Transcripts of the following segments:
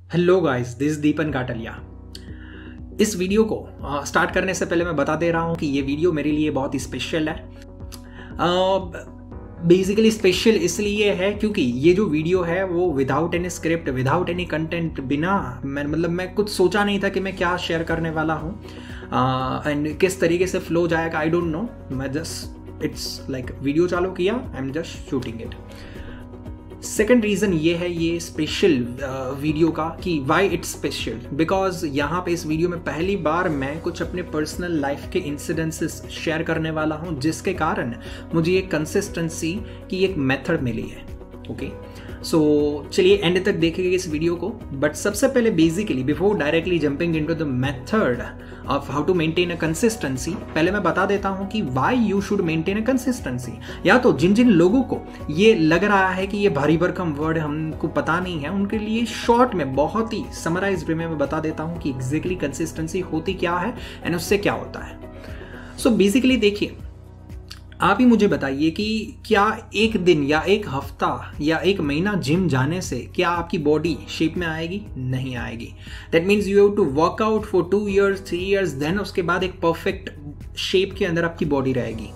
Hello guys, this Deepan Kataliya. इस video को start करने से पहले मैं बता दे रहा हूँ कि ये वीडियो मेरे लिए बहुत ही स्पेशल है। बेसिकली स्पेशल इसलिए है क्योंकि ये जो वीडियो है वो without any script, without any content, बिना मैं कुछ सोचा नहीं था कि मैं क्या शेयर करने वाला हूँ एंड किस तरीके से फ्लो जाएगा। आई डोंट नो, मैं जस्ट इट्स लाइक वीडियो चालू किया, I am just shooting it. Second reason ये है ये स्पेशल वीडियो का कि वाई इट्स स्पेशल, बिकॉज यहाँ पे इस वीडियो में पहली बार मैं कुछ अपने पर्सनल लाइफ के इंसिडेंसेस शेयर करने वाला हूँ, जिसके कारण मुझे एक कंसिस्टेंसी की एक मेथड मिली है। ओके, सो चलिए एंड तक देखेंगे इस वीडियो को। बट सबसे पहले basically before directly jumping into the method of how to maintain a consistency, पहले मैं बता देता हूं कि why you should maintain a consistency. या तो जिन जिन लोगों को ये लग रहा है कि ये भारी भरकम वर्ड हमको पता नहीं है, उनके लिए शॉर्ट में बहुत ही समराइज्ड वे में मैं बता देता हूं कि एग्जैक्टली कंसिस्टेंसी होती क्या है एंड उससे क्या होता है। सो बेसिकली देखिए, आप ही मुझे बताइए कि क्या एक दिन या एक हफ्ता या एक महीना जिम जाने से क्या आपकी बॉडी शेप में आएगी? नहीं आएगी। That means you have to work out for 2 years 3 years, then उसके बाद एक परफेक्ट शेप के अंदर आपकी बॉडी रहेगी।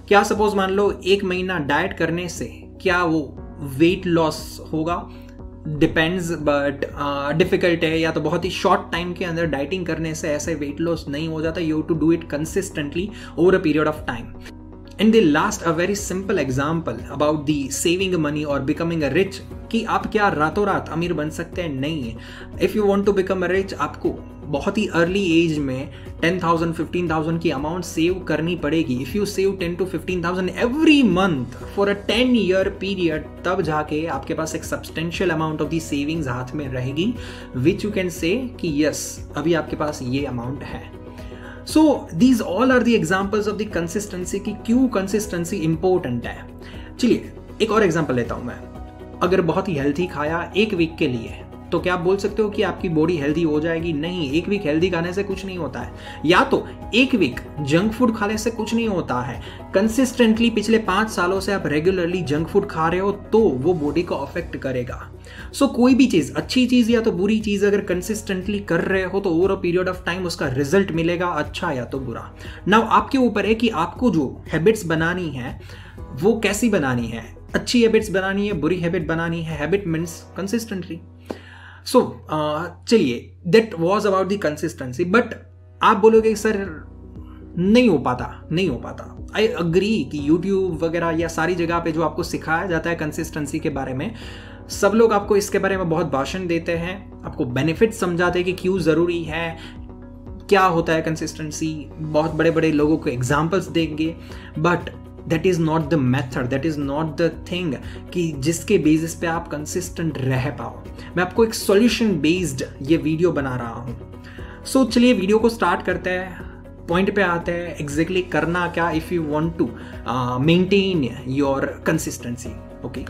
क्या सपोज मान लो एक महीना डाइट करने से क्या वो वेट लॉस होगा? डिपेंड्स, बट डिफिकल्ट है। या तो बहुत ही शॉर्ट टाइम के अंदर डाइटिंग करने से ऐसे वेट लॉस नहीं हो जाता। You have to do it consistently over a period of time. And the last, a very simple example about the saving money or becoming a rich, कि आप क्या रातों रात अमीर बन सकते हैं? नहीं है। If you want to become a rich, आपको बहुत ही अर्ली एज में 10,000 15,000 की अमाउंट सेव करनी पड़ेगी। If you save 10 to 15,000 every month for a 10-year period, तब जाके आपके पास एक substantial amount of the savings हाथ में रहेगी, which you can say कि yes, अभी आपके पास ये अमाउंट है। So these all are the examples of the consistency कि क्यों कंसिस्टेंसी इंपॉर्टेंट है। चलिए एक और एग्जांपल लेता हूं मैं। अगर बहुत ही हेल्थी खाया एक वीक के लिए, तो क्या आप बोल सकते हो कि आपकी बॉडी हेल्दी हो जाएगी? नहीं, एक वीक हेल्दी खाने से कुछ नहीं होता है। या तो एक वीक जंक फूड खाने से कुछ नहीं होता है। कंसिस्टेंटली पिछले 5 सालों से आप रेगुलरली जंक फूड खा रहे हो तो वो बॉडी को अफेक्ट करेगा। सो कोई भी चीज, अच्छी चीज या तो बुरी चीज, अगर कंसिस्टेंटली कर रहे हो तो over a period of time उसका रिजल्ट मिलेगा, अच्छा या तो बुरा। नाउ आपके ऊपर है कि आपको जो हैबिट्स बनानी है वो कैसी बनानी है। अच्छी हैबिट्स बनानी है, बुरी हैबिट बनानी है। Habit means consistently. सो चलिए, that was about the consistency. But आप बोलोगे सर नहीं हो पाता। आई अग्री कि यूट्यूब वगैरह या सारी जगह पे जो आपको सिखाया जाता है कंसिस्टेंसी के बारे में, सब लोग आपको इसके बारे में बहुत भाषण देते हैं, आपको बेनिफिट समझाते हैं कि क्यों ज़रूरी है, क्या होता है कंसिस्टेंसी, बहुत बड़े बड़े लोगों को एग्जाम्पल्स देंगे। But that is not the method, that is not the thing कि जिसके बेसिस पे आप कंसिस्टेंट रह पाओ। मैं आपको एक सॉल्यूशन बेस्ड ये वीडियो बना रहा हूँ। सो चलिए वीडियो को स्टार्ट करते हैं, पॉइंट पे आते हैं। एग्जैक्टली करना क्या if you want to maintain your consistency. Okay,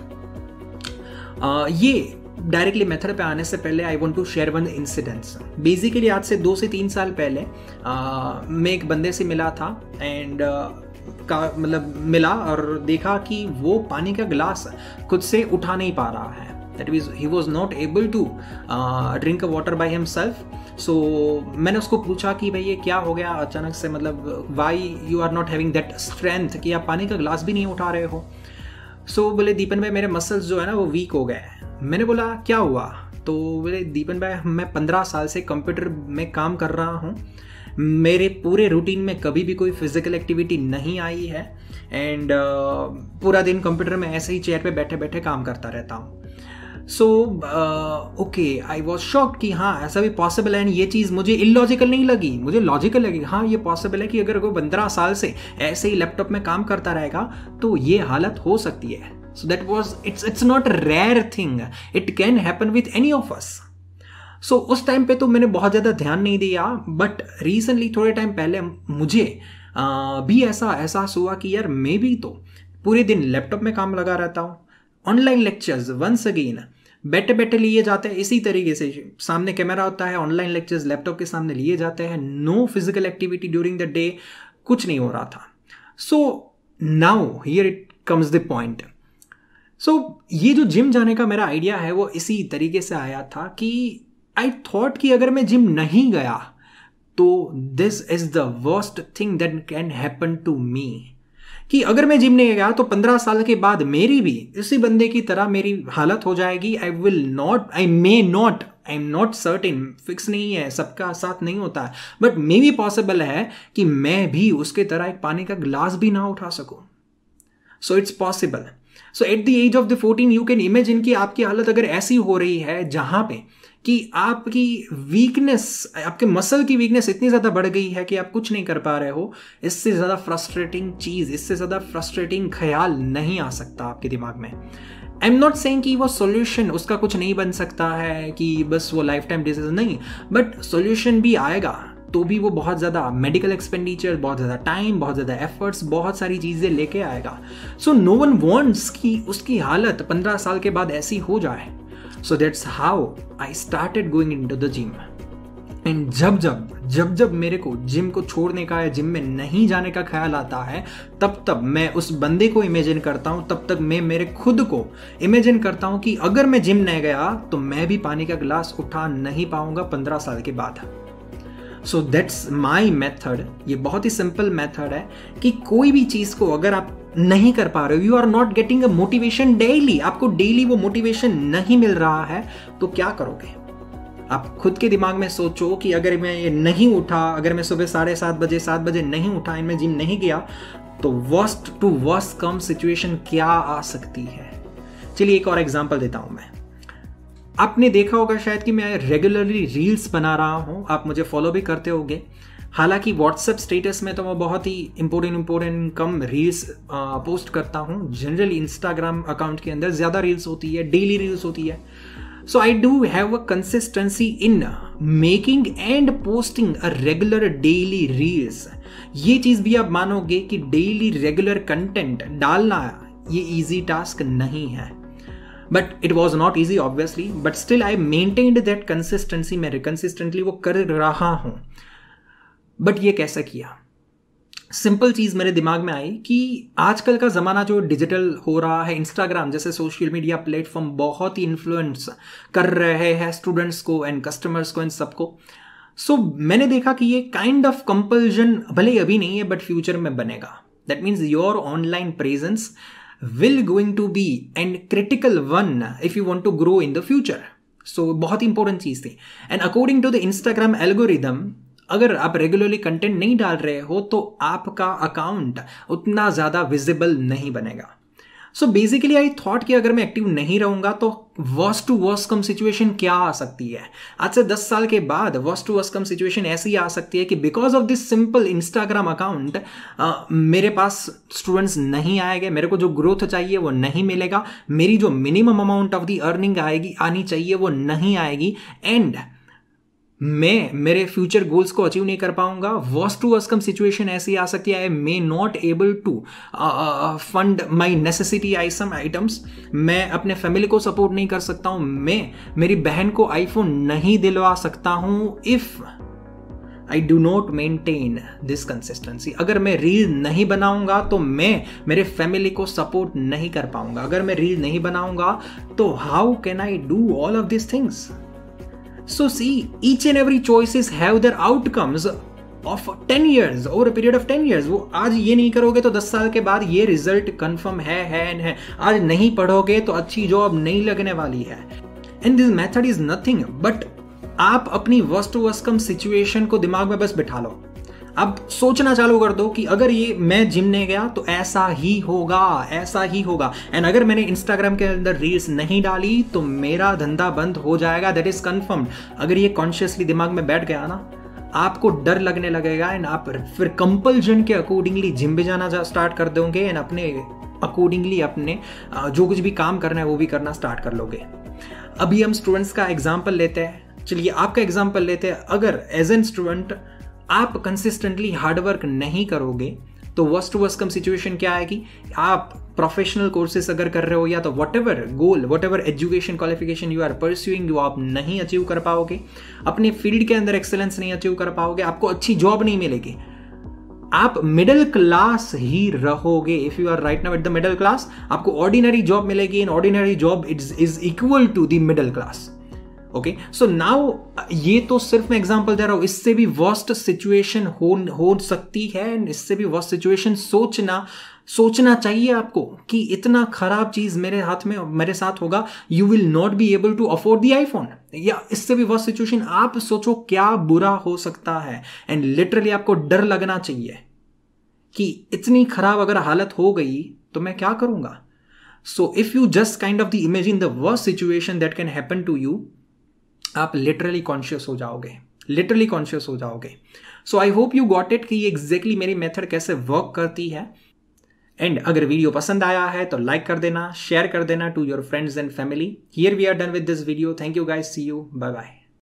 ये डायरेक्टली मेथड पे आने से पहले I want to share one incidents. Basically आज से 2 से 3 साल पहले मैं एक बंदे से मिला था एंड मिला और देखा कि वो पानी का गिलास खुद से उठा नहीं पा रहा है। That means he was not able to drink water by himself. So मैंने उसको पूछा कि भाई ये क्या हो गया अचानक से, मतलब why you are not having that strength कि आप पानी का गिलास भी नहीं उठा रहे हो। सो बोले दीपन भाई मेरे मसल्स जो है ना वो वीक हो गए। मैंने बोला क्या हुआ? तो बोले दीपन भाई मैं 15 साल से कंप्यूटर में काम कर रहा हूँ, मेरे पूरे रूटीन में कभी भी कोई फिजिकल एक्टिविटी नहीं आई है एंड पूरा दिन कंप्यूटर में ऐसे ही चेयर पे बैठे बैठे काम करता रहता हूँ। So okay, I was shocked कि हाँ ऐसा भी पॉसिबल है। एंड ये चीज़ मुझे इलॉजिकल नहीं लगी, मुझे लॉजिकल लगी। हाँ ये पॉसिबल है कि अगर कोई 15 साल से ऐसे ही लैपटॉप में काम करता रहेगा तो ये हालत हो सकती है। So that was it's not a rare thing, it can happen with any of us. So उस टाइम पे तो मैंने बहुत ज़्यादा ध्यान नहीं दिया, बट रिसेंटली थोड़े टाइम पहले मुझे भी ऐसा एहसास हुआ कि यार मैं भी तो पूरे दिन लैपटॉप में काम लगा रहता हूँ। ऑनलाइन लेक्चर्स वंस अगेन बैठे बैठे लिए जाते हैं, इसी तरीके से सामने कैमरा होता है, ऑनलाइन लेक्चर्स लैपटॉप के सामने लिए जाते हैं। No physical activity during the day, कुछ नहीं हो रहा था। So now here it comes the point. So ये जो जिम जाने का मेरा आइडिया है वो इसी तरीके से आया था कि आई थॉट कि अगर मैं जिम नहीं गया तो this is the worst thing that can happen to me, कि अगर मैं जिम नहीं गया तो 15 साल के बाद मेरी भी इसी बंदे की तरह मेरी हालत हो जाएगी। I am not certain, fix नहीं है, सबका साथ नहीं होता है, बट मे बी पॉसिबल है कि मैं भी उसके तरह एक पानी का गिलास भी ना उठा सकूं। So it's possible. So at the age of the 14 you can imagine कि आपकी हालत अगर ऐसी हो रही है जहां पे कि आपकी वीकनेस, आपके मसल की वीकनेस इतनी ज़्यादा बढ़ गई है कि आप कुछ नहीं कर पा रहे हो, इससे ज़्यादा फ्रस्ट्रेटिंग चीज़, इससे ज़्यादा फ्रस्ट्रेटिंग ख्याल नहीं आ सकता आपके दिमाग में। आई एम नॉट सेइंग कि वो सॉल्यूशन उसका कुछ नहीं बन सकता है, कि बस वो लाइफ टाइम डिसीजन, नहीं, बट सॉल्यूशन भी आएगा तो भी वो बहुत ज़्यादा मेडिकल एक्सपेंडिचर, बहुत ज़्यादा टाइम, बहुत ज़्यादा एफर्ट्स, बहुत सारी चीज़ें लेके आएगा। सो नो वन वांट्स कि उसकी हालत 15 साल के बाद ऐसी हो जाए। So that's how I started going into the gym. And जब मेरे को जिम को छोड़ने का या जिम में नहीं जाने का ख्याल आता है, तब मैं उस बंदे को इमेजिन करता हूँ, तब तक मैं मेरे खुद को इमेजिन करता हूँ कि अगर मैं जिम नहीं गया तो मैं भी पानी का गिलास उठा नहीं पाऊंगा 15 साल के बाद। So that's my method. ये बहुत ही सिंपल मेथड है कि कोई भी चीज़ को अगर आप नहीं कर पा रहे हो, you are not getting a motivation daily, आपको डेली वो मोटिवेशन नहीं मिल रहा है, तो क्या करोगे? आप खुद के दिमाग में सोचो कि अगर मैं ये नहीं उठा, अगर मैं सुबह 7:30 बजे नहीं उठा, इनमें जिम नहीं गया, तो worst to worst come situation क्या आ सकती है। चलिए एक और एग्जांपल देता हूं मैं। आपने देखा होगा शायद कि मैं रेगुलरली रील्स बना रहा हूं, आप मुझे फॉलो भी करते होंगे। हालांकि व्हाट्सएप स्टेटस में तो मैं बहुत ही इंपॉर्टेंट कम रील्स पोस्ट करता हूँ। जनरली इंस्टाग्राम अकाउंट के अंदर ज़्यादा रील्स होती है, डेली रील्स होती है। So I do have a consistency in making and posting a regular daily reels. ये चीज़ भी आप मानोगे कि डेली रेगुलर कंटेंट डालना ये ईजी टास्क नहीं है, but it was not easy obviously, but still I maintained that consistency. मैं कंसिस्टेंटली वो कर रहा हूँ। बट ये कैसे किया? सिंपल चीज़ मेरे दिमाग में आई कि आजकल का ज़माना जो डिजिटल हो रहा है, इंस्टाग्राम जैसे सोशल मीडिया प्लेटफॉर्म बहुत ही इन्फ्लुएंस कर रहे हैं स्टूडेंट्स को एंड कस्टमर्स को, इन सबको। सो मैंने देखा कि ये काइंड ऑफ कंपल्जन भले ही अभी नहीं है, बट फ्यूचर में बनेगा। That means your online presence will going to be and critical one if you want to grow in the future. So बहुत इंपॉर्टेंट चीज़ थी। And according to the Instagram algorithm, अगर आप रेगुलरली कंटेंट नहीं डाल रहे हो तो आपका अकाउंट उतना ज़्यादा विजिबल नहीं बनेगा। सो बेसिकली आई थॉट कि अगर मैं एक्टिव नहीं रहूंगा तो worst to worst come situation क्या आ सकती है। आज से 10 साल के बाद worst to worst come situation ऐसी आ सकती है कि because of this simple Instagram account मेरे पास स्टूडेंट्स नहीं आएंगे, मेरे को जो ग्रोथ चाहिए वो नहीं मिलेगा, मेरी जो minimum amount of the earning आनी चाहिए वो नहीं आएगी, एंड मैं मेरे फ्यूचर गोल्स को अचीव नहीं कर पाऊंगा। Worst to worst come situation ऐसी आ सकती है, I may not able to fund my necessity items. मैं अपने फैमिली को सपोर्ट नहीं कर सकता हूं, मैं मेरी बहन को आईफोन नहीं दिलवा सकता हूं if I do not maintain this consistency. अगर मैं रील नहीं बनाऊंगा तो मैं मेरे फैमिली को सपोर्ट नहीं कर पाऊंगा। अगर मैं रील नहीं बनाऊंगा तो how can I do all of this things? So see, each and every choices have their outcomes of 10 years, over a period of 10 years. वो आज ये नहीं करोगे तो 10 साल के बाद ये रिजल्ट कंफर्म है। आज नहीं पढ़ोगे तो अच्छी जॉब नहीं लगने वाली है। And this method is nothing but आप अपनी worst to worst come situation को दिमाग में बस बिठा लो। अब सोचना चालू कर दो कि अगर ये मैं जिम नहीं गया तो ऐसा ही होगा। एंड अगर मैंने इंस्टाग्राम के अंदर रील्स नहीं डाली तो मेरा धंधा बंद हो जाएगा। That is confirmed. अगर ये कॉन्शियसली दिमाग में बैठ गया ना, आपको डर लगने लगेगा एंड आप फिर कंपल्जन के अकॉर्डिंगली जिम भी जाना स्टार्ट कर दोगे एंड अपने अकॉर्डिंगली अपने जो कुछ भी काम करना है वो भी करना स्टार्ट कर लोगे। अभी हम स्टूडेंट्स का एग्जाम्पल लेते हैं। चलिए आपका एग्जाम्पल लेते हैं। अगर एज एन स्टूडेंट आप कंसिस्टेंटली हार्डवर्क नहीं करोगे तो worst to worst come situation क्या आएगी? आप प्रोफेशनल कोर्सेस अगर कर रहे हो या तो whatever education qualification you are pursuing, वो आप नहीं अचीव कर पाओगे। अपने फील्ड के अंदर एक्सेलेंस नहीं अचीव कर पाओगे। आपको अच्छी जॉब नहीं मिलेगी। आप मिडिल क्लास ही रहोगे। If you are right now at the middle class, आपको ऑर्डिनरी जॉब मिलेगी and ordinary job is equal to the middle class. Okay, so now ये तो सिर्फ मैं एग्जांपल दे रहा हूं, इससे भी वर्स्ट सिचुएशन हो सकती है, एंड इससे भी वर्स्ट सिचुएशन सोचना चाहिए आपको कि इतना खराब चीज मेरे हाथ में मेरे साथ होगा, you will not be able to afford the iPhone, या इससे भी वर्स्ट सिचुएशन आप सोचो क्या बुरा हो सकता है, एंड लिटरली आपको डर लगना चाहिए कि इतनी खराब अगर हालत हो गई तो मैं क्या करूंगा. So if you just kind of the imagine the worst situation that can happen to you, आप लिटरली कॉन्शियस हो जाओगे. So I hope you got it कि एग्जैक्टली मेरी मेथड कैसे वर्क करती है. एंड अगर वीडियो पसंद आया है तो लाइक कर देना, शेयर कर देना to your friends and family. Here we are done with this video. Thank you guys, see you, bye bye.